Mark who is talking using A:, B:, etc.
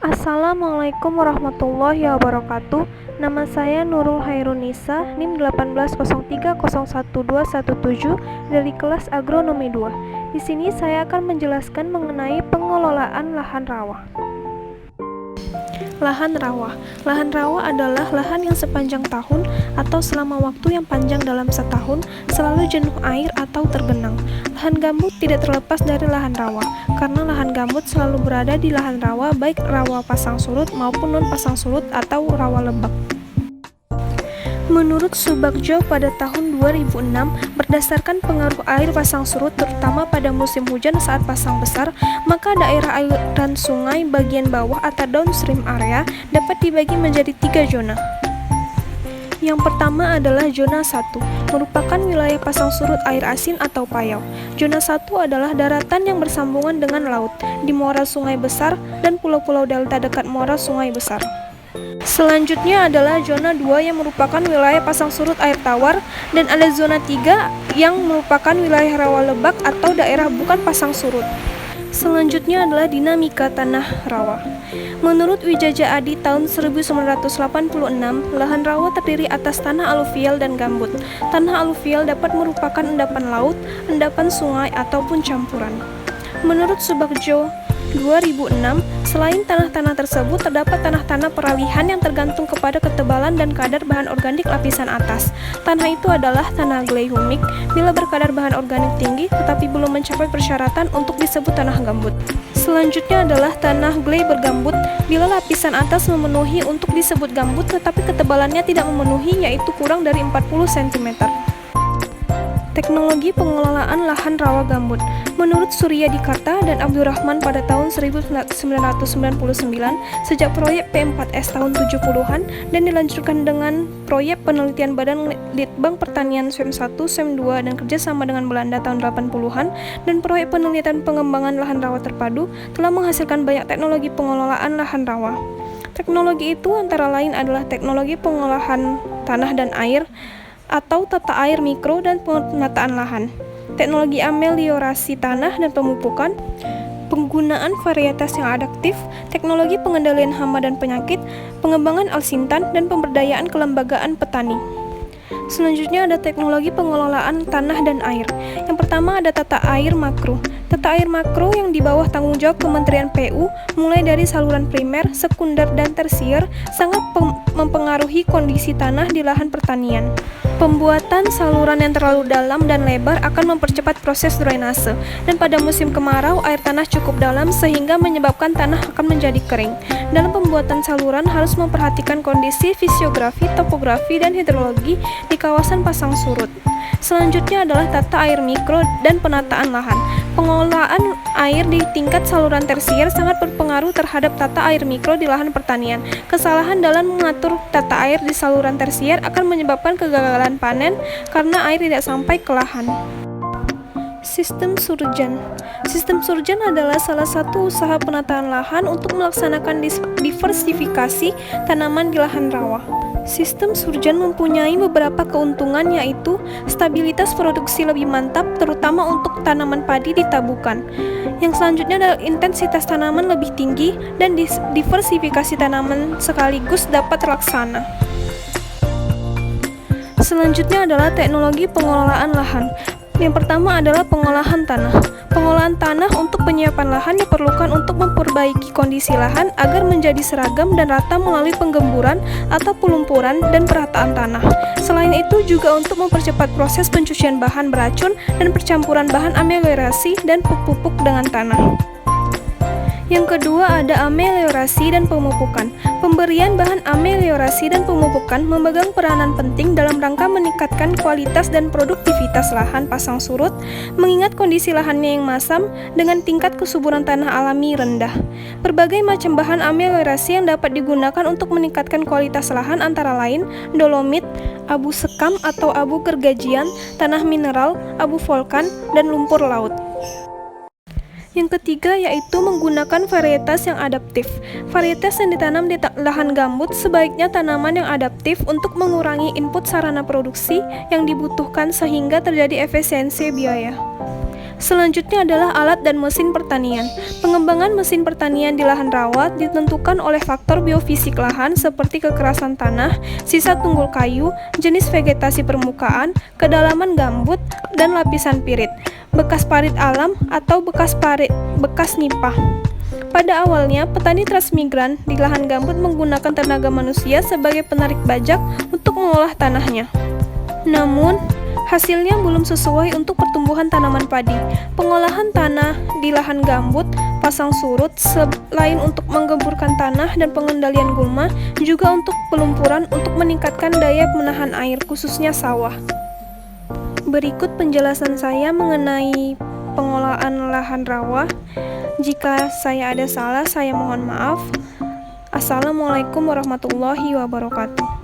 A: Assalamualaikum warahmatullahi wabarakatuh. Nama saya Nurul Hairunisa, NIM 1803011217 dari kelas Agronomi 2. Di sini saya akan menjelaskan mengenai pengelolaan lahan rawa. Lahan rawa. Lahan rawa adalah lahan yang sepanjang tahun atau selama waktu yang panjang dalam setahun selalu jenuh air atau tergenang. Lahan gambut tidak terlepas dari lahan rawa, karena lahan gambut selalu berada di lahan rawa, baik rawa pasang surut maupun non pasang surut atau rawa lebak. Menurut Subagjo pada tahun 2006, berdasarkan pengaruh air pasang surut terutama pada musim hujan saat pasang besar, maka daerah aliran sungai bagian bawah atau downstream area dapat dibagi menjadi 3 zona. Yang pertama adalah zona 1, merupakan wilayah pasang surut air asin atau payau. Zona 1 adalah daratan yang bersambungan dengan laut, di muara sungai besar dan pulau-pulau delta dekat muara sungai besar. Selanjutnya adalah zona 2 yang merupakan wilayah pasang surut air tawar, dan ada zona 3 yang merupakan wilayah rawa lebak atau daerah bukan pasang surut. Selanjutnya adalah dinamika tanah rawa. Menurut Wijaja Adi tahun 1986, lahan rawa terdiri atas tanah aluvial dan gambut. Tanah aluvial dapat merupakan endapan laut, endapan sungai, ataupun campuran. Menurut Subagjo 2006, selain tanah-tanah tersebut terdapat tanah-tanah peralihan yang tergantung kepada ketebalan dan kadar bahan organik lapisan atas. Tanah itu adalah tanah clay humik bila berkadar bahan organik tinggi tetapi belum mencapai persyaratan untuk disebut tanah gambut. Selanjutnya adalah tanah clay bergambut bila lapisan atas memenuhi untuk disebut gambut tetapi ketebalannya tidak memenuhi, yaitu kurang dari 40 cm. Teknologi pengelolaan lahan rawa gambut. Menurut Surya Dikarta dan Abdurrahman pada tahun 1999, sejak proyek P4S tahun 70-an dan dilanjutkan dengan proyek penelitian Badan Litbang Pertanian SEM 1, SEM 2 dan kerjasama dengan Belanda tahun 80-an, dan proyek penelitian pengembangan lahan rawa terpadu telah menghasilkan banyak teknologi pengelolaan lahan rawa. Teknologi itu antara lain adalah teknologi pengolahan tanah dan air, atau tata air mikro dan penataan lahan, teknologi ameliorasi tanah dan pemupukan, penggunaan varietas yang adaptif, teknologi pengendalian hama dan penyakit, pengembangan alsintan, dan pemberdayaan kelembagaan petani. Selanjutnya ada teknologi pengelolaan tanah dan air. Yang pertama ada tata air makro. Tata air makro yang di bawah tanggung jawab Kementerian PU, mulai dari saluran primer, sekunder, dan tersier, sangat mempengaruhi kondisi tanah di lahan pertanian. Pembuatan saluran yang terlalu dalam dan lebar akan mempercepat proses drainase, dan pada musim kemarau air tanah cukup dalam sehingga menyebabkan tanah akan menjadi kering. Dalam pembuatan saluran harus memperhatikan kondisi fisiografi, topografi, dan hidrologi di kawasan pasang surut. Selanjutnya adalah tata air mikro dan penataan lahan. Pengelolaan air di tingkat saluran tersier sangat berpengaruh terhadap tata air mikro di lahan pertanian. Kesalahan dalam mengatur tata air di saluran tersier akan menyebabkan kegagalan panen karena air tidak sampai ke lahan. Sistem surjan. Sistem surjan adalah salah satu usaha penataan lahan untuk melaksanakan diversifikasi tanaman di lahan rawa. Sistem surjan mempunyai beberapa keuntungan, yaitu stabilitas produksi lebih mantap, terutama untuk tanaman padi di tabukan. Yang selanjutnya adalah intensitas tanaman lebih tinggi dan diversifikasi tanaman sekaligus dapat terlaksana. Selanjutnya adalah teknologi pengelolaan lahan. Yang pertama adalah pengolahan tanah. Pengolahan tanah untuk penyiapan lahan diperlukan untuk memperbaiki kondisi lahan agar menjadi seragam dan rata melalui penggemburan atau pelumpuran dan perataan tanah. Selain itu juga untuk mempercepat proses pencucian bahan beracun dan percampuran bahan ameliorasi dan pupuk dengan tanah. Yang kedua ada ameliorasi dan pemupukan. Pemberian bahan ameliorasi dan pemupukan memegang peranan penting dalam rangka meningkatkan kualitas dan produktivitas lahan pasang surut, mengingat kondisi lahannya yang masam dengan tingkat kesuburan tanah alami rendah. Berbagai macam bahan ameliorasi yang dapat digunakan untuk meningkatkan kualitas lahan antara lain dolomit, abu sekam atau abu gergajian, tanah mineral, abu volkan, dan lumpur laut. Yang ketiga yaitu menggunakan varietas yang adaptif. Varietas yang ditanam di lahan gambut sebaiknya tanaman yang adaptif untuk mengurangi input sarana produksi yang dibutuhkan sehingga terjadi efisiensi biaya. Selanjutnya adalah alat dan mesin pertanian. Pengembangan mesin pertanian di lahan rawa ditentukan oleh faktor biofisik lahan seperti kekerasan tanah, sisa tunggul kayu, jenis vegetasi permukaan, kedalaman gambut, dan lapisan pirit, bekas parit alam atau bekas nipah. Pada awalnya, petani transmigran di lahan gambut menggunakan tenaga manusia sebagai penarik bajak untuk mengolah tanahnya. Namun, hasilnya belum sesuai untuk pertumbuhan tanaman padi. Pengolahan tanah di lahan gambut pasang surut selain untuk menggemburkan tanah dan pengendalian gulma, juga untuk pelumpuran untuk meningkatkan daya menahan air, khususnya sawah. Berikut penjelasan saya mengenai pengolahan lahan rawa. Jika saya ada salah, saya mohon maaf. Assalamualaikum warahmatullahi wabarakatuh.